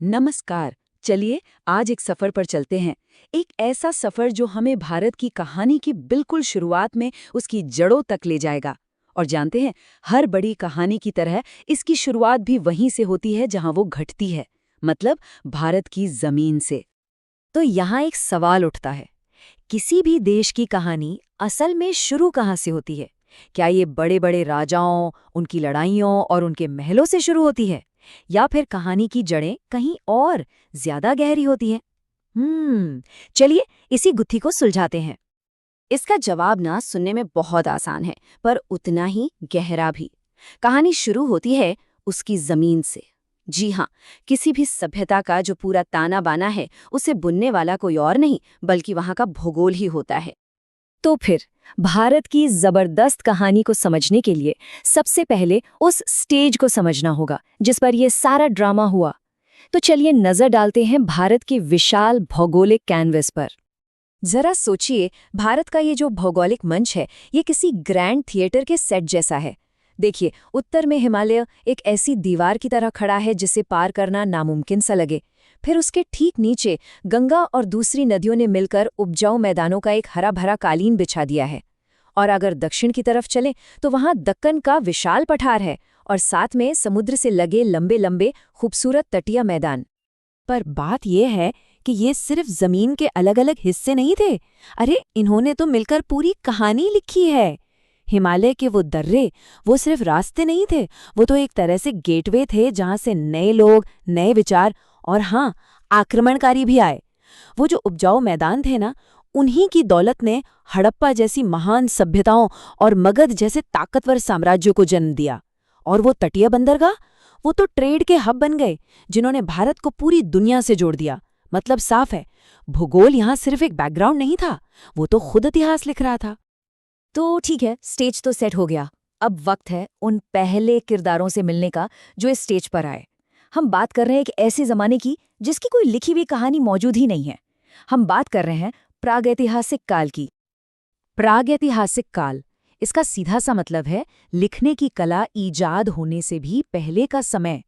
नमस्कार। चलिए आज एक सफर पर चलते हैं। एक ऐसा सफर जो हमें भारत की कहानी की बिल्कुल शुरुआत में उसकी जड़ों तक ले जाएगा। और जानते हैं, हर बड़ी कहानी की तरह इसकी शुरुआत भी वहीं से होती है जहां वो घटती है, मतलब भारत की जमीन से। तो यहाँ एक सवाल उठता है, किसी भी देश की कहानी असल में शुरू कहाँ से होती है? क्या ये बड़े बड़े राजाओं, उनकी लड़ाइयों और उनके महलों से शुरू होती है, या फिर कहानी की जड़ें कहीं और ज्यादा गहरी होती हैं? चलिए इसी गुत्थी को सुलझाते हैं। इसका जवाब ना सुनने में बहुत आसान है, पर उतना ही गहरा भी। कहानी शुरू होती है उसकी जमीन से। जी हाँ, किसी भी सभ्यता का जो पूरा ताना बाना है, उसे बुनने वाला कोई और नहीं बल्कि वहाँ का भूगोल ही होता है। तो फिर भारत की जबरदस्त कहानी को समझने के लिए सबसे पहले उस स्टेज को समझना होगा जिस पर यह सारा ड्रामा हुआ। तो चलिए नजर डालते हैं भारत के विशाल भौगोलिक कैनवस पर। जरा सोचिए, भारत का ये जो भौगोलिक मंच है, ये किसी ग्रैंड थिएटर के सेट जैसा है। देखिए, उत्तर में हिमालय एक ऐसी दीवार की तरह खड़ा है जिसे पार करना नामुमकिन सा लगे। फिर उसके ठीक नीचे गंगा और दूसरी नदियों ने मिलकर उपजाऊ मैदानों का एक हरा भरा कालीन बिछा दिया है। और अगर दक्षिण की तरफ चलें तो वहां दक्कन का विशाल पठार है और साथ में समुद्र से लगे लंबे लंबे खूबसूरत तटीय मैदान। पर बात यह है कि ये सिर्फ जमीन के अलग अलग हिस्से नहीं थे। अरे इन्होंने तो मिलकर पूरी कहानी लिखी है। हिमालय के वो दर्रे, वो सिर्फ रास्ते नहीं थे, वो तो एक तरह से गेटवे थे जहां से नए लोग, नए विचार और हाँ, आक्रमणकारी भी आए। वो जो उपजाऊ मैदान थे ना, उन्हीं की दौलत ने हड़प्पा जैसी महान सभ्यताओं और मगध जैसे ताकतवर साम्राज्यों को जन्म दिया। और वो तटीय बंदरगाह, वो तो ट्रेड के हब बन गए जिन्होंने भारत को पूरी दुनिया से जोड़ दिया। मतलब साफ है, भूगोल यहाँ सिर्फ एक बैकग्राउंड नहीं था, वो तो खुद इतिहास लिख रहा था। तो ठीक है, स्टेज तो सेट हो गया। अब वक्त है उन पहले किरदारों से मिलने का जो इस स्टेज पर आए। हम बात कर रहे हैं एक ऐसे जमाने की जिसकी कोई लिखी हुई कहानी मौजूद ही नहीं है। हम बात कर रहे हैं प्रागैतिहासिक काल की। प्रागैतिहासिक काल, इसका सीधा सा मतलब है लिखने की कला ईजाद होने से भी पहले का समय।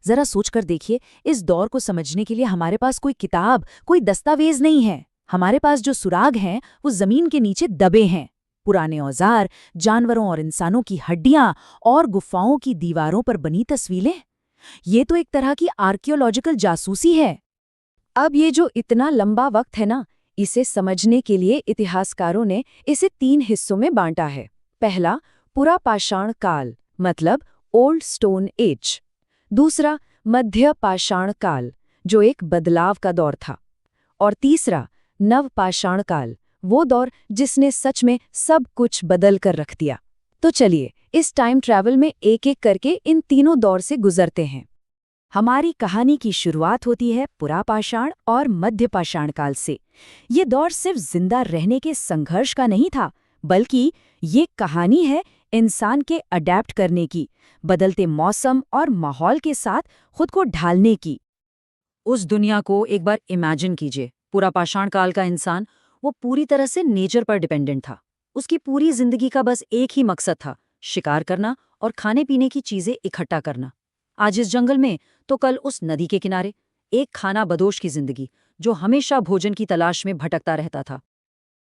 जरा सोचकर देखिए, इस दौर को समझने के लिए हमारे पास कोई किताब, कोई दस्तावेज नहीं है। हमारे पास जो सुराग हैं वो जमीन के नीचे दबे हैं। पुराने औजार, जानवरों और इंसानों की हड्डियां और गुफाओं की दीवारों पर बनी तस्वीरें। ये तो एक तरह की आर्कियोलॉजिकल जासूसी है। अब ये जो इतना लंबा वक्त है ना, इसे समझने के लिए इतिहासकारों ने इसे 3 हिस्सों में बांटा है। पहला, पुरापाषाण काल, मतलब ओल्ड स्टोन एज। दूसरा, मध्य पाषाण काल, जो एक बदलाव का दौर था। और तीसरा, नवपाषाण काल, वो दौर जिसने सच में सब कुछ बदल कर रख दिया। तो चलिए इस टाइम ट्रैवल में एक एक करके इन तीनों दौर से गुजरते हैं। हमारी कहानी की शुरुआत होती है पुरापाषाण और मध्यपाषाण काल से। ये दौर सिर्फ जिंदा रहने के संघर्ष का नहीं था, बल्कि ये कहानी है इंसान के अडेप्ट करने की, बदलते मौसम और माहौल के साथ खुद को ढालने की। उस दुनिया को एक बार इमेजिन कीजिए। पुरापाषाण काल का इंसान, वो पूरी तरह से नेचर पर डिपेंडेंट था। उसकी पूरी जिंदगी का बस एक ही मकसद था, शिकार करना और खाने पीने की चीजें इकट्ठा करना। आज इस जंगल में तो कल उस नदी के किनारे। एक खाना बदोश की जिंदगी जो हमेशा भोजन की तलाश में भटकता रहता था।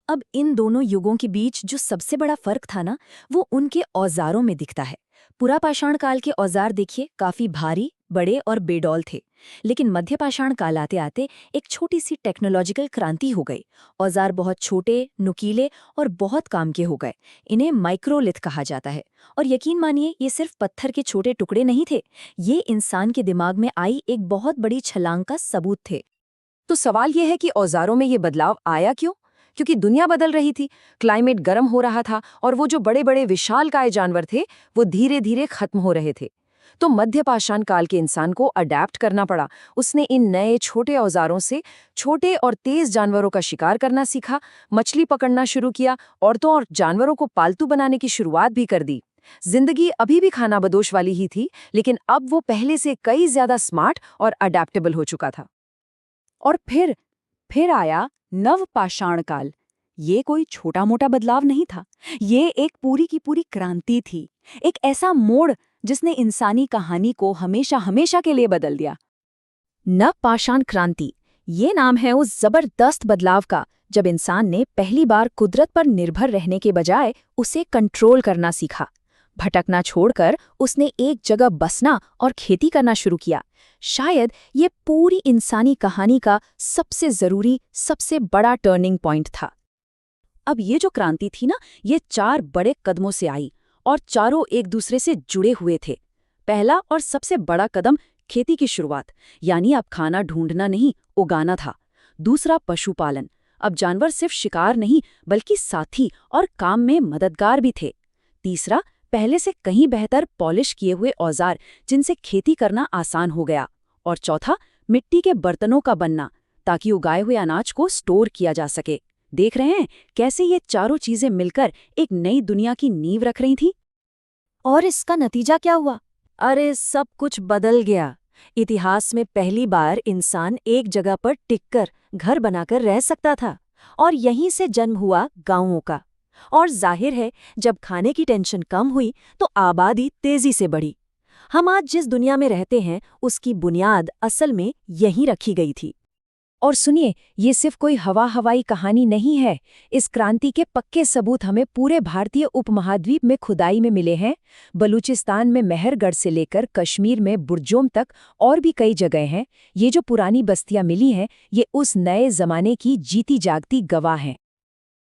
अब इन दोनों युगों के बीच जो सबसे बड़ा फर्क था ना, वो उनके औजारों में दिखता है। पुरापाषाण काल के औजार देखिए, काफी भारी, बड़े और बेडौल थे। लेकिन मध्यपाषाण काल आते आते एक छोटी सी टेक्नोलॉजिकल क्रांति हो गई। औजार बहुत छोटे, नुकीले और बहुत काम के हो गए। इन्हें माइक्रोलिथ कहा जाता है। और यकीन मानिए, ये सिर्फ पत्थर के छोटे टुकड़े नहीं थे, ये इंसान के दिमाग में आई एक बहुत बड़ी छलांग का सबूत थे। तो सवाल यह है कि औजारों में ये बदलाव आया क्यों? क्योंकि दुनिया बदल रही थी, क्लाइमेट गर्म हो रहा था और वो जो बड़े बड़े विशालकाय जानवर थे वो धीरे धीरे खत्म हो रहे थे। तो मध्यपाषाण काल के इंसान को अडेप्ट करना पड़ा। उसने इन नए छोटे औजारों से छोटे और तेज जानवरों का शिकार करना सीखा, मछली पकड़ना शुरू किया, औरतों और जानवरों को पालतू बनाने की शुरुआत भी कर दी। जिंदगी अभी भी खाना बदोश वाली ही थी, लेकिन अब वो पहले से कई ज्यादा स्मार्ट और अडेप्टेबल हो चुका था। और फिर आया नवपाषाण काल। ये कोई छोटा मोटा बदलाव नहीं था, ये एक पूरी की पूरी क्रांति थी। एक ऐसा मोड़ जिसने इंसानी कहानी को हमेशा हमेशा के लिए बदल दिया। नवपाषाण क्रांति, ये नाम है उस जबरदस्त बदलाव का जब इंसान ने पहली बार कुदरत पर निर्भर रहने के बजाय उसे कंट्रोल करना सीखा। भटकना छोड़कर उसने एक जगह बसना और खेती करना शुरू किया। शायद ये पूरी इंसानी कहानी का सबसे जरूरी, सबसे बड़ा टर्निंग पॉइंट था। अब ये जो क्रांति थी ना, ये 4 बड़े कदमों से आई और चारों एक दूसरे से जुड़े हुए थे। पहला और सबसे बड़ा कदम खेती की शुरुआत, यानी अब खाना ढूंढना नहीं, उगाना था। दूसरा पशुपालन, अब जानवर सिर्फ शिकार नहीं बल्कि साथी और काम में मददगार भी थे। तीसरा, पहले से कहीं बेहतर पॉलिश किए हुए औजार जिनसे खेती करना आसान हो गया। और चौथा, मिट्टी के बर्तनों का बनना ताकि उगाए हुए अनाज को स्टोर किया जा सके। देख रहे हैं कैसे ये चारों चीजें मिलकर एक नई दुनिया की नींव रख रही थी। और इसका नतीजा क्या हुआ? अरे सब कुछ बदल गया। इतिहास में पहली बार इंसान एक जगह पर टिककर घर बनाकर रह सकता था और यहीं से जन्म हुआ गांवों का। और जाहिर है जब खाने की टेंशन कम हुई तो आबादी तेजी से बढ़ी। हम आज जिस दुनिया में रहते हैं उसकी बुनियाद असल में यहीं रखी गई थी। और सुनिए, ये सिर्फ कोई हवाई कहानी नहीं है। इस क्रांति के पक्के सबूत हमें पूरे भारतीय उपमहाद्वीप में खुदाई में मिले हैं। बलूचिस्तान में मेहरगढ़ से लेकर कश्मीर में बुरजोम तक और भी कई जगह हैं। ये जो पुरानी बस्तियां मिली हैं, ये उस नए जमाने की जीती जागती गवाह हैं।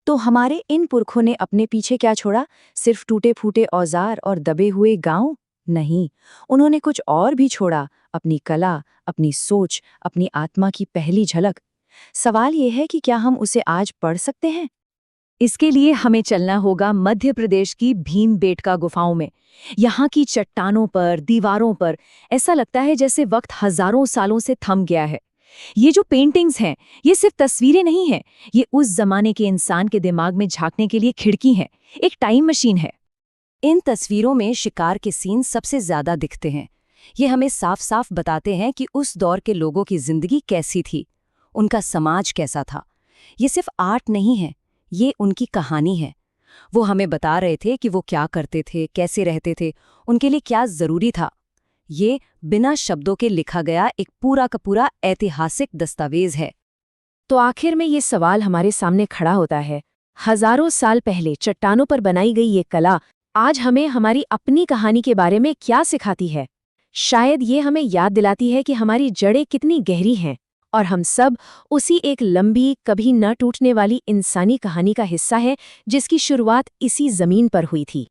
तो हमारे इन पुरखों ने अपने पीछे क्या छोड़ा? सिर्फ टूटे फूटे औजार और दबे हुए गांव? नहीं, उन्होंने कुछ और भी छोड़ा। अपनी कला, अपनी सोच, अपनी आत्मा की पहली झलक। सवाल ये है कि क्या हम उसे आज पढ़ सकते हैं? इसके लिए हमें चलना होगा मध्य प्रदेश की भीमबेटका गुफाओं में। यहाँ की चट्टानों पर, दीवारों पर ऐसा लगता है जैसे वक्त हजारों सालों से थम गया है। ये जो पेंटिंग्स हैं, ये सिर्फ तस्वीरें नहीं हैं, ये उस जमाने के इंसान के दिमाग में झांकने के लिए खिड़की है, एक टाइम मशीन है। इन तस्वीरों में शिकार के सीन सबसे ज्यादा दिखते हैं। ये हमें साफ साफ बताते हैं कि उस दौर के लोगों की जिंदगी कैसी थी, उनका समाज कैसा था। ये सिर्फ आर्ट नहीं है, ये उनकी कहानी है। वो हमें बता रहे थे कि वो क्या करते थे, कैसे रहते थे, उनके लिए क्या जरूरी था। ये बिना शब्दों के लिखा गया एक पूरा का पूरा ऐतिहासिक दस्तावेज है। तो आखिर में ये सवाल हमारे सामने खड़ा होता है, हजारों साल पहले चट्टानों पर बनाई गई ये कला आज हमें हमारी अपनी कहानी के बारे में क्या सिखाती है? शायद ये हमें याद दिलाती है कि हमारी जड़ें कितनी गहरी हैं और हम सब उसी एक लंबी, कभी न टूटने वाली इंसानी कहानी का हिस्सा है जिसकी शुरुआत इसी जमीन पर हुई थी।